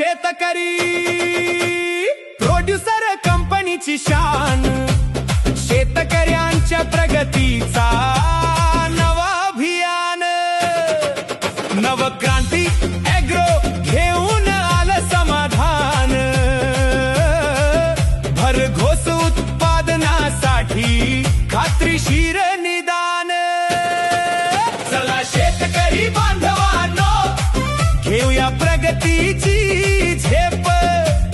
शेतकरी प्रोड्युसर कंपनीची शान, शेतकऱ्यांच्या प्रगतीचा नवा अभियान, नवक्रांती ॲग्रो घेऊन आलं समाधान, भरघोस उत्पादनासाठी खात्रीशीर निदान। चला शेतकरी बांधवांनो, घेऊया प्रगतीची झेप,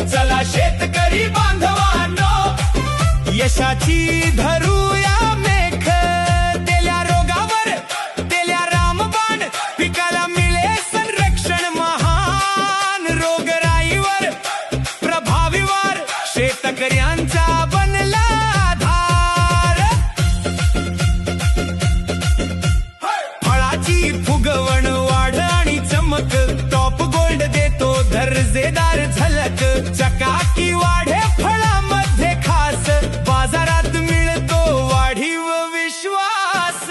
चला शेतकरी बांधवांनो, यशाची धरूया मेख, दिल्या रोगावर दिल्या रामबाण, पिकाला मिळे संरक्षण महान, रोगराईवर प्रभावी वार, शेतकऱ्यांचा बनला आधार। फळाची फुगवण वाढ आणि चमक, टॉप गोल्ड देतो दर्जेदार झलक, चकाकी वाढे फळामध्ये खास, बाजारात मिळतो वाढीव विश्वास।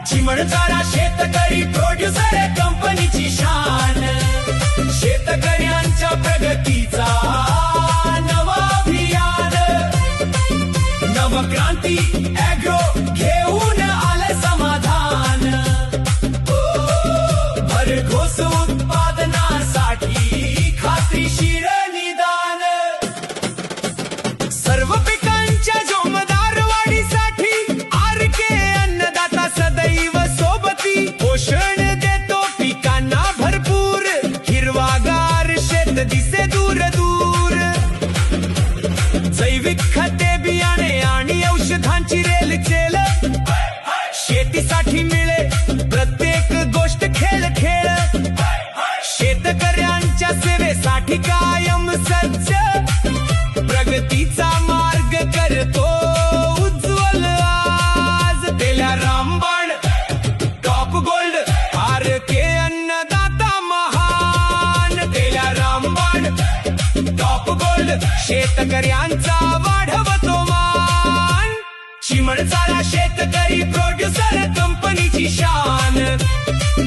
चिमणचारा शेतकरी प्रोड्युसर कंपनीची शान, शेतकऱ्यांच्या प्रगतीचा नवा अभियान, नवक्रांती ॲग्रो घेऊन आलं समाधान, भरघोस उत्पादनासाठी खात्रीशीर निदान। सर्व पिकांच्या जोमदार वाढीसाठी आरके अन्नदाता सदैव सोबती, पोषण देतो पिकांना भरपूर, हिरवागार शेत दिसे दूर दूर, जैविक खते बियाणे आणि औषधांची रेलचेल, शेतीसाठी मिळे प्रत्येक गोष्ट खेळ खेळ, शेतकऱ्यांच्या सेवेसाठी कायम सज्ज, प्रगतीचा मार्ग करतो उज्ज्वल आज, दिल्या रामबाण टॉप गोल्ड, आरके अन्नदाता महान, दिल्या रामबाण टॉप गोल्ड, शेतकऱ्यांचा वाढवतो मान। चिमणचारा शेतकरी प्रोड्युसर कंपनीची शान,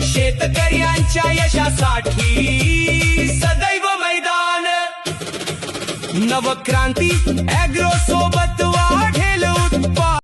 शेतकऱ्यांच्या यशासाठी सदैव मैदान, नवक्रांती ॲग्रो सोबत